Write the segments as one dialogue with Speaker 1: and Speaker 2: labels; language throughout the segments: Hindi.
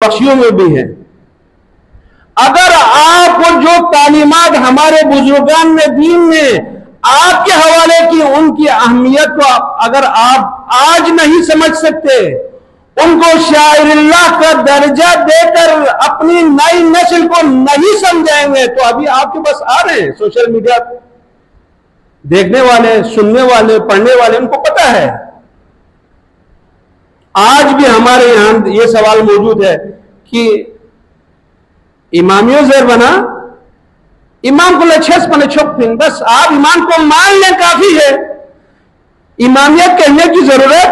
Speaker 1: नूरबख्शियों में भी है। अगर आप जो तालीमात हमारे बुजुर्गान ने दीन ने आपके हवाले की, उनकी अहमियत को अगर आप आज नहीं समझ सकते, उनको शायरिल्लाह का दर्जा देकर अपनी नई नस्ल को नहीं समझाएंगे, तो अभी आपके पास आ रहे हैं सोशल मीडिया देखने वाले, सुनने वाले, पढ़ने वाले, उनको पता है। आज भी हमारे यहां यह सवाल मौजूद है कि इमामियों ज़ेर बना, इमाम को लछस पने छोपिन, बस आप इमाम को मान लें काफी है, इमामियत कहने की जरूरत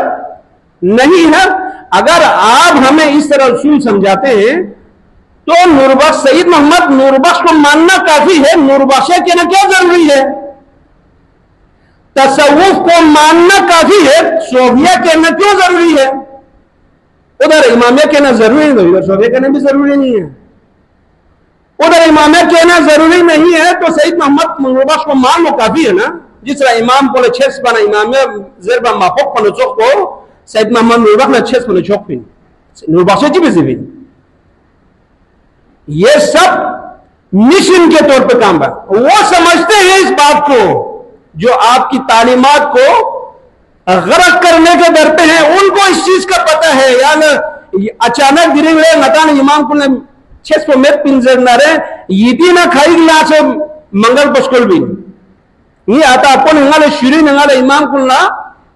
Speaker 1: नहीं है। अगर आप हमें इस तरह उसूल समझाते हैं तो नूरबख्श, सईद मोहम्मद नूरबख्श को मानना काफी है, नूरबख्श कहना क्या जरूरी है? तसव्वुफ को मानना काफी है, सोफिया कहना क्यों जरूरी है? उधर इमामिया कहना जरूरी है, इधर सोफिया कहना भी जरूरी नहीं है। उधर इमामिया कहना जरूरी नहीं है तो सईद मोहम्मद नूरबख्श को मान लो काफी है ना। जिस तरह इमाम को छेस बना इमामिया ज़ेर माफोक पनो चौक को सईद मोहम्मद नूरबख्श ने छेस पनो चौक पिन नूरबख्श जी भी। ये सब मिशन के तौर पे काम है। वो समझते हैं इस बात को, जो आपकी तालीमात को गरक करने के डरते हैं, उनको इस चीज का पता है। यार अचानक गिरे हुए नतान इमाम को ने छेस को मेट पिंजर ना रे यीदी ना खाई गिला से मंगल पस्कुल भी ये आता अपन हंगाले शुरू नंगाले इमाम को ना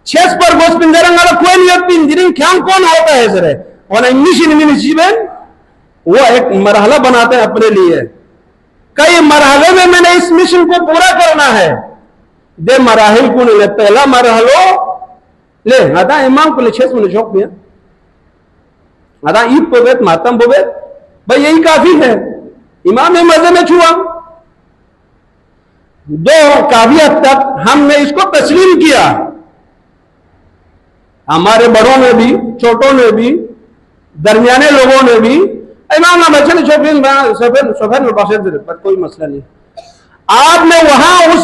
Speaker 1: छेस पर गोस पिंजर हंगाले कोई नहीं पिंजरिंग क्या कौन होता है सर और मिशन में जीवन वो एक मरहला बनाते हैं अपने लिए। कई मरहले में मैंने इस मिशन को पूरा करना है। दे मराहिल को ले पहला मरहलो ले आधा इमाम को ले छेस में शौक दिया आधा ईद बोबेत मातम बोबेत भाई यही काफी है। इमाम ने मजे में छुआ दो काफी हद तक हमने इसको तस्लीम किया। हमारे बड़ों ने भी, छोटों ने भी, दरमियाने लोगों ने भी इमाम ना बच्चे ने छोटे पर कोई मसला नहीं। आपने वहां उस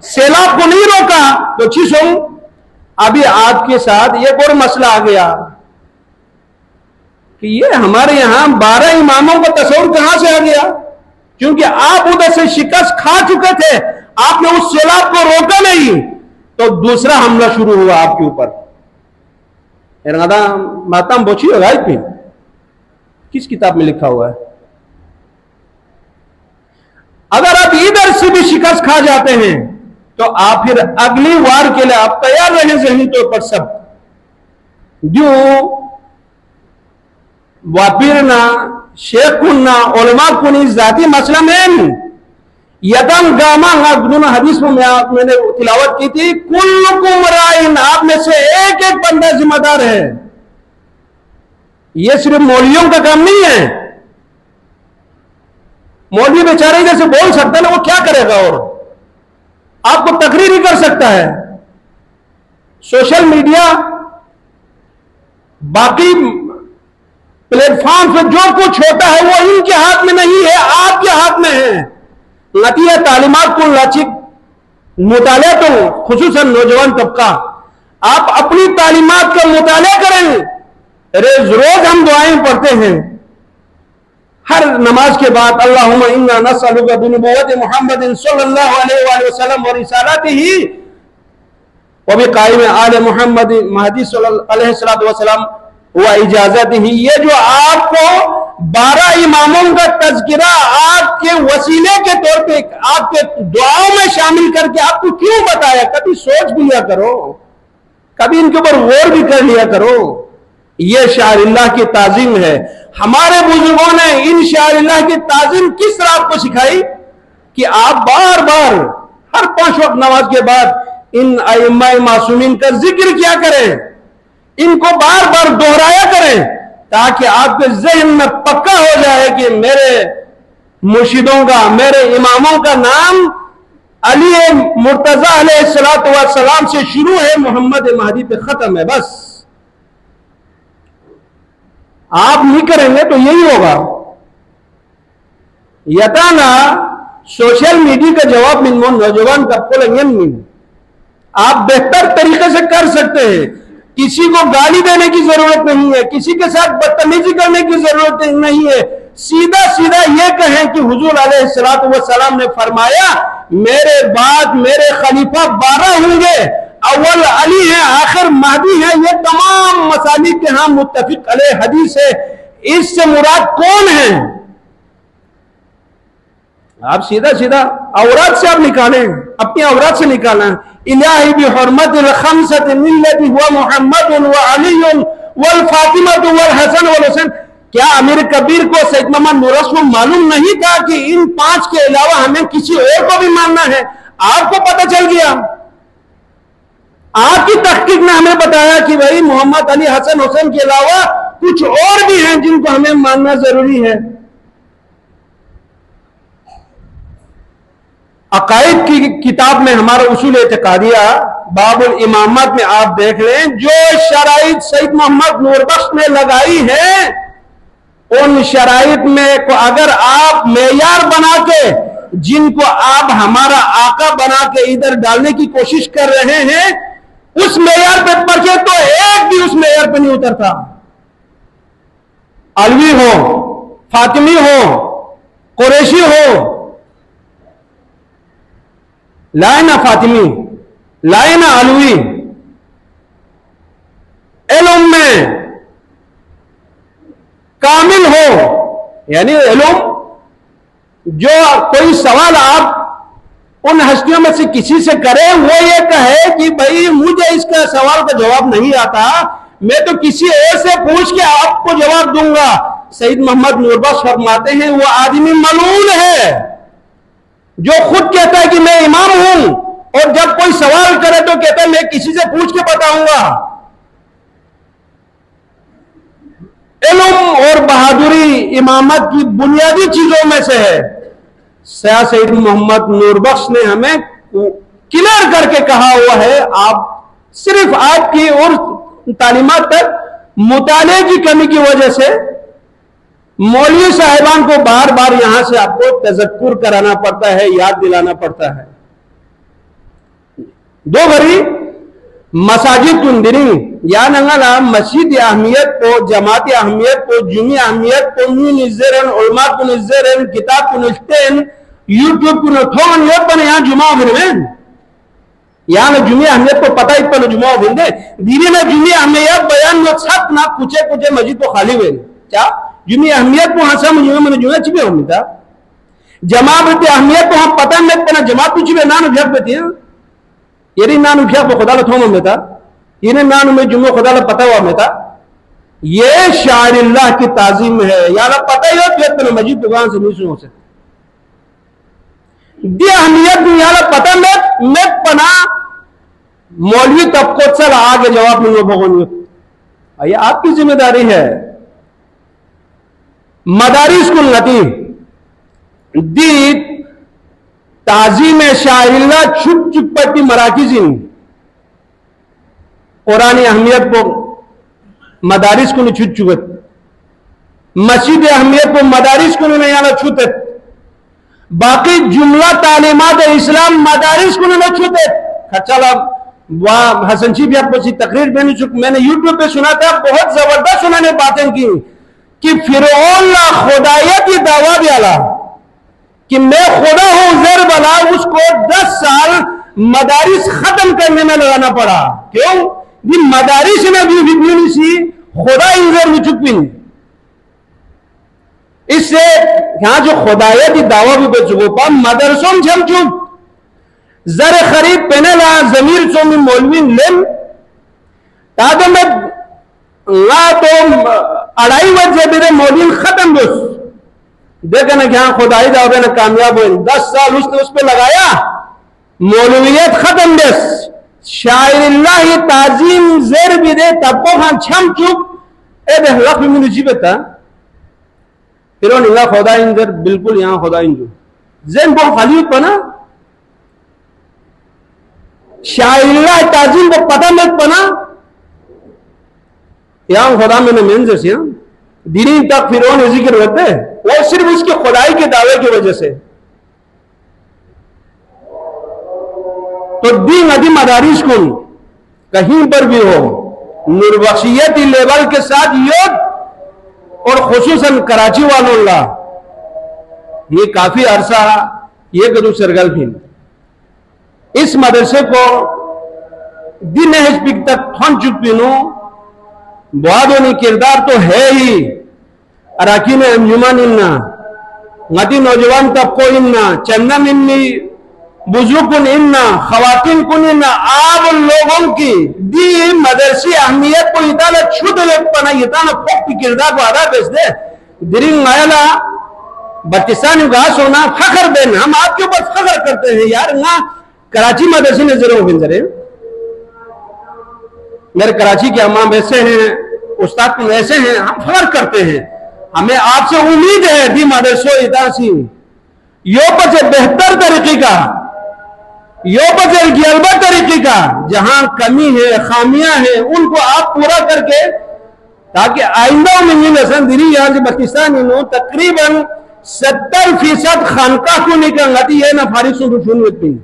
Speaker 1: सैलाब को नहीं रोका तो चीज हो। अभी आपके साथ एक और मसला आ गया कि ये हमारे यहां 12 इमामों का तस्वीर कहां से आ गया, क्योंकि आप उधर से शिकस्त खा चुके थे, आपने उस सैलाब को रोका नहीं तो दूसरा हमला शुरू हुआ आपके ऊपर। मातम बोची होगा किस किताब में लिखा हुआ है? अगर आप इधर से भी शिकस्त खा जाते हैं तो आप फिर अगली वार के लिए आप तैयार रहें ज़हनी तौर पर। सब जो वापिरना शेखुन्ना उलमा कुनी जाती मसला में यदम गामा हदीस में मैंने तिलावत की थी, कुल्लुकुम राइन, आप में से एक एक बंदा जिम्मेदार है। यह सिर्फ मौलवियों का काम नहीं है। मौलवी बेचारे जैसे बोल सकता है ना, वो क्या करेगा और आपको तकरीर ही कर सकता है। सोशल मीडिया बाकी प्लेटफॉर्म पे जो कुछ होता है वो इनके हाथ में नहीं है, आपके हाथ में है। नतीजा तालीमात को लाचिक मुताला तो खुसूसन नौजवान तबका आप अपनी तालीमात का मुताला करें। रोज हम दुआएं पढ़ते हैं हर नमाज के बाद, अल्लाहुम्मा इन्ना नसअलुका बिनुबुव्वति मुहम्मदिन सल्लल्लाहु अलैहि वसल्लम व रिसालतिही व बिक़ाइम आले मुहम्मद महदी अलैहि सल्लतु वसल्लम व इजाजतिही। ये जो आपको 12 इमामों का तज़किरा आपके वसीले के तौर पे आपके दुआओं में शामिल करके आपको क्यों बताया? कभी सोच भी लिया करो, कभी इनके ऊपर गौर भी कर लिया करो। यह शायरिल्लाह की ताजीम है। हमारे बुजुर्गों ने इन शायरिल्लाह की ताजीम किस तरह आपको सिखाई कि आप बार बार हर 5 वक्त नमाज के बाद इन अइम्मा मासूमीन का जिक्र किया करें, इनको बार बार दोहराया करें, ताकि आपके ज़हन में पक्का हो जाए कि मेरे मुर्शिदों का, मेरे इमामों का नाम अली मुर्तजा अलैहिस्सलातु वस्सलाम से शुरू है, मोहम्मद महदी पे खत्म है। बस आप नहीं करेंगे तो यही होगा। यताना सोशल मीडिया का जवाब मिन नौजवान का आप बेहतर तरीके से कर सकते हैं। किसी को गाली देने की जरूरत नहीं है, किसी के साथ बदतमीजी करने की जरूरत नहीं है। सीधा सीधा ये कहें कि हुजूर अलैहिस्सलातु वस्सलाम ने फरमाया, मेरे बाद मेरे खलीफा 12 होंगे, अव्वल अली है, आखिर महदी है। ये तमाम मसालिक के यहां मुत्तफिक अलैह हदीस है। इससे मुराद कौन है? आप सीधा सीधा औरत से आप निकालें, अपनी औरत से निकालना। इलाही भी हुर्मतिल खमसति मिल्लति हुआ मुहम्मद व अली वल फातिमा वल हसन वल हुसैन। क्या अमीर कबीर को सैयद मोहम्मद नूरस को मालूम नहीं था कि इन 5 के अलावा हमें किसी और को भी मानना है? आपको पता चल गया, आपकी तहकीक ने हमें बताया कि भाई मोहम्मद अली हसन हुसैन के अलावा कुछ और भी हैं जिनको हमें मानना जरूरी है। अकायद की किताब में हमारा उसूल एतकादिया बाबुल इमामत में आप देख लें, जो शराइत सैयद मोहम्मद नूरबख्श ने लगाई है, उन शराइत में को अगर आप मेयार बना के, जिनको आप हमारा आका बना के इधर डालने की कोशिश कर रहे हैं, उस मेयार पे पढ़े तो एक भी उस मेयार पे नहीं उतरता। अलवी हो, फातिमी हो, कुरैशी हो, लाए ना फातिमी, लाए ना अलवी, इल्म में कामिल हो, यानी इल्म जो कोई सवाल आप उन हस्तियों में से किसी से करें, वो ये कहे कि भाई मुझे इसका सवाल का जवाब नहीं आता, मैं तो किसी और से पूछ के आपको जवाब दूंगा। सैयद मोहम्मद नूरबख्श फरमाते हैं, वो आदमी मलून है जो खुद कहता है कि मैं इमाम हूं, और जब कोई सवाल करे तो कहता है मैं किसी से पूछ के बताऊंगा। इल्म और बहादुरी इमामत की बुनियादी चीजों में से है। सैयद मोहम्मद नूरबख्श ने हमें क्लियर करके कहा हुआ है, आप सिर्फ आपकी और तालीमात तक मुताले की कमी की वजह से मौलवी साहिबान को बार बार यहां से आपको तज़क्कुर कराना पड़ता है, याद दिलाना पड़ता है। दो भरी मसाजिद कुंदरी या नंगला मस्जिद अहमियत को, जमात अहमियत को, जुमी अहमियत को, निज़रन उलमा को निज़रन किताब को निश्तेन यूट्यूब को नथोन ये पण यहां जुमा बिरवेन यहाँ जुमी अहमियत को पता ही पर जुमा बिंदे धीरे ना जुमी अहमियत बयान न छत ना कुचे कुचे मस्जिद को खाली वेन क्या जुमी अहमियत को हसम जुमे मन जुमे छिबे होमिता जमात अहमियत को हम पता में तना जमात छिबे ना न भ्यक बेती यदि ना न भ्यक खुदा ल थोम मेता इने ना न में जुमे खुदा ल पता हुआ मेता ये शायरिल्लाह की ताजीम है यार पता ही हो तो मस्जिद दुकान से नहीं सुन सकते दी अहमियत यार पता में पना मौलवी तबको चल आगे जवाब नहीं भगवान ये आपकी जिम्मेदारी है मदारिस कुल नती दी ताजीम शायरिल्लाह छुप छुप पट्टी मराकिजिन कुरानी अहमियत को मदारिस को छुट चुकत मस्जिद अहमियत को मदारिस को नहीं आना छूते बाकी जुमला तालीमात इस्लाम मदारिस को नहीं छूते खच्चा हसन जी भी आपको तकरीर मैंने यूट्यूब पे सुना था बहुत जबरदस्त उन्होंने बातें की कि फिरौन खुदायत की दावा भी आला कि मैं खुदा हूं जर बला उसको 10 साल मदारिस खत्म करने में लगाना पड़ा क्यों ये मदारिस में भी सी खुदा इंजर में चुप इससे यहां जो खुदायत की दावा भी बचुको पा मदरसों में हम चुप जर खरीद पेनेला जमीर सो में मौलवी लेम तादो में ला तो 2.5 बजे मेरे मौलवी खत्म बस देखा ना क्या खुदाई दावे ना कामयाब हुए 10 साल उसने उस पर लगाया मौलवियत खत्म बस शायरिल्लाह ताजीम जेर भी दे तब को हम छम चुप ए दे लख में जी बता फिर वो निगा खुदा इंजर बिल्कुल यहां खुदा इंजर जेन बहुत खाली पना शायरिल्लाह ताजीम को पता मत पना यहां खुदा में मेन से दीनी तक फिर वो जिक्र होते वो सिर्फ उसके खुदाई के दावे की वजह से तो दी नदी मदारिस कुल कहीं पर भी हो नूरबख्शियती लेवल के साथ युद्ध और खुसूसन कराची वालों ला ये काफी अरसा ये कदू सरगल इस मदरसे को दिन हिस्पिक तक थन चुपिनो बुआदोनी किरदार तो है ही अराकीन अंजुमन इन्ना गति नौजवान तबको इन्ना चंदन इन्नी बुजुर्गुन इन्ना खवातीन कुन इन्ना आप लोगों की दी मदरसी अहमियत को इतना छुट पना इतना फोक किरदार को आधा बेच दे दिरिंग मायला बल्तिस्तान घास होना फखर देना हम आपके ऊपर फखर करते हैं यार ना कराची मदरसे ने जरूर बिंजरे मेरे कराची के अम्मा वैसे हैं उस्ताद वैसे हैं हम फखर करते हैं हमें आपसे उम्मीद है दी मदरसो इतासी यो पर बेहतर तरीके का यो पर गियलबा तरीके का जहां कमी है खामियां हैं उनको आप पूरा करके ताकि आइंदा में ये नसन दिरी यहां से पाकिस्तान इन्हों तकरीबन 70% खानका को निकलती है ना फारिग सुन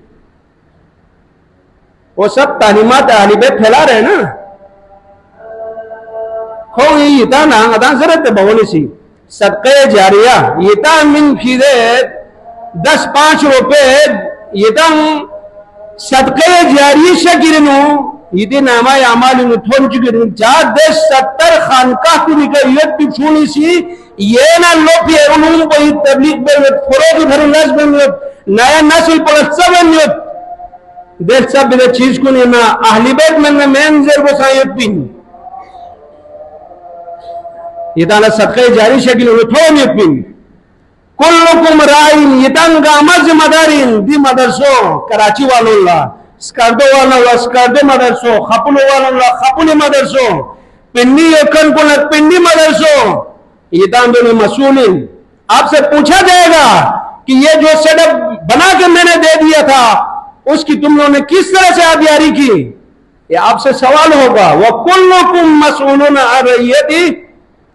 Speaker 1: वो सब तालीमात आलिबे फैला रहे ना खो इता ना अदा जरत बवनी सी सदक़े जारिया इता मिन फीदे 10-5 रुपए इता सदक़े जारी शकिरनु इति नामा अमाल थोन चुकिरनु 70 खानका को निकल ये पिछुनी सी ये ना लोग ये उन्होंने कोई तबलीग में फरोग भर नया नस्ल पर सब देख सब बिना चीज को नहीं ना अहली बैत में मेन जेर को सायद पिन ये ताला सदक़े जारी शकिल उठोन ये पिन कुल्लुकुम राइन ये तंगा मज़मदारिन दी मदरसो कराची वालों ला स्कार्डो वालों ला स्कार्डो मदरसो खपुलो वालों ला खपुली मदरसो पिंडी यकन को न पिंडी मदरसो ये तांदो में मसूलिन आपसे पूछा जाएगा कि ये जो सेटअप बना के मैंने दे दिया था उसकी तुम लोगों ने किस तरह से आबियारी की ये आपसे सवाल होगा वह कुल्लुकुम मसऊलुन अन रइयती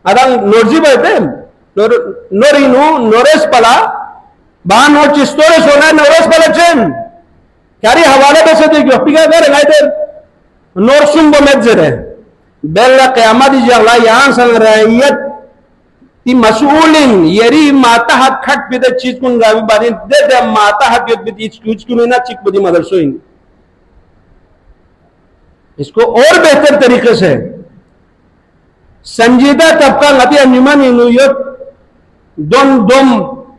Speaker 1: अदंग नोर्जी बैठे नोरिनु नोरेस पला बा नोट चिस्तोरे सोना नोरेस पला चेन क्यारी हवाले पे से देखियो पिका कर गाइते नोरसुम बो मेजरे बेला क़यामत जगला यहां संग रइयत ती मसूलिन यरी माता हाथ खट पे दे चीज कुन गावी बारी दे दे माता हाथ पे चीज कुछ कुन ना चिक बदी मदरसोइन इसको और बेहतर तरीके से संजीदा तबका नबी अंजुमन न्यूयॉर्क दम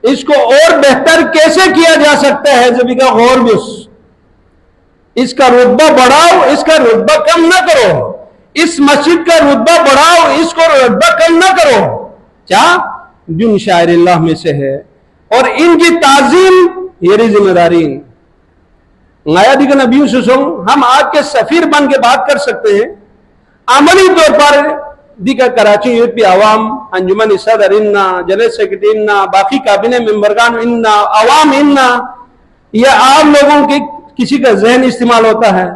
Speaker 1: इसको और बेहतर कैसे किया जा सकता है जब का गौर बिस इसका रुतबा बढ़ाओ इसका रुतबा कम ना करो इस मस्जिद का रुतबा बढ़ाओ इसको रुतबा कम ना करो क्या जुन शायरिल्लाह में से है और इनकी ताजीम ये जिम्मेदारी नया दिखा नबी हम आपके सफीर बन के बात कर सकते हैं अमली तौर पर दिखा कराची यूपी आवाम अंजुमन सदर इन्ना जनरल सेक्रेटरी इन्ना बाकी काबिने मेंबरगान इन्ना आवाम इन्ना यह आम लोगों के किसी का जहन इस्तेमाल होता है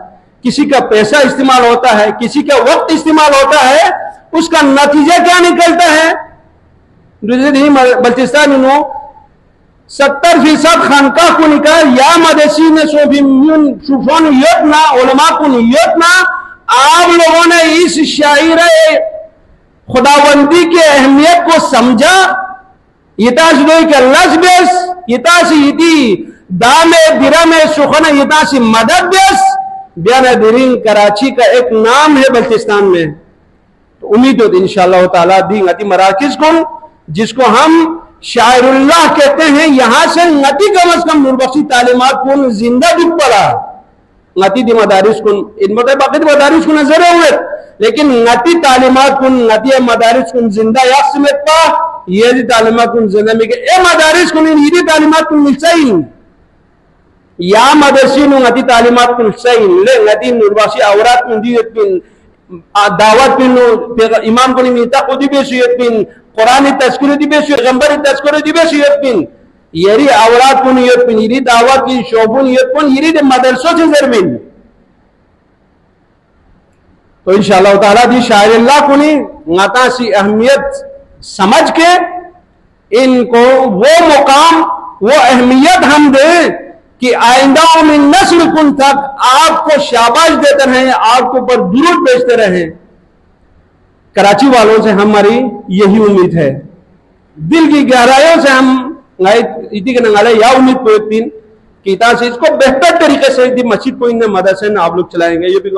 Speaker 1: किसी का पैसा इस्तेमाल होता है किसी का वक्त इस्तेमाल होता है उसका नतीजा क्या निकलता है बल्तिस्तान 70% खानका को निकाल या मदरसी ने सोफोन योजना उलमा को योजना आप लोगों ने इस शायर खुदाबंदी की अहमियत को समझा इतासी दामे दिरामे सुखना इतासी मदद बेस बयान दिरिंग कराची का एक नाम है बल्तिस्तान में तो उम्मीद हो इंशाअल्लाह ताला दी गति मराकिज को जिसको हम शायरुल्लाह कहते हैं यहां से नती कम अज कम नूरबख्शी तालीमात को जिंदा दुख पड़ा नती दी मदारिस को इन बाकी मदारिस को नजर हुए लेकिन नती तालीमात को नती मदारिस को जिंदा याद समेत पा ये तालीमात को जिंदा में ए मदारिस को ये तालीमात को मिल सही या मदरसी नती तालीमात को सही ले नती नूरबख्शी औरात को दी दावत पिन इमाम को मीता को दी बेसियत पिन कुरानी तस्करी दी बेसियत पैगंबरी तस्करी दी बेसियत पिन यरी औरात को नियत पिन यरी दावत की शोभुन नियत पिन यरी मदरसों से जरमिन तो इंशाअल्लाह ताला दी शायरिल्लाह को नाता सी अहमियत समझ के इनको वो मुकाम वो अहमियत हम दें कि आइंदा में नस्ल कुन तक आपको शाबाश देते रहे आपको पर दुरूद भेजते रहे कराची वालों से हमारी यही उम्मीद है, दिल की गहराइयों से हम इति के नंगाले या उम्मीद पोतीन कि से इसको बेहतर तरीके से मस्जिद को इन मदरसे में आप लोग चलाएंगे। ये भी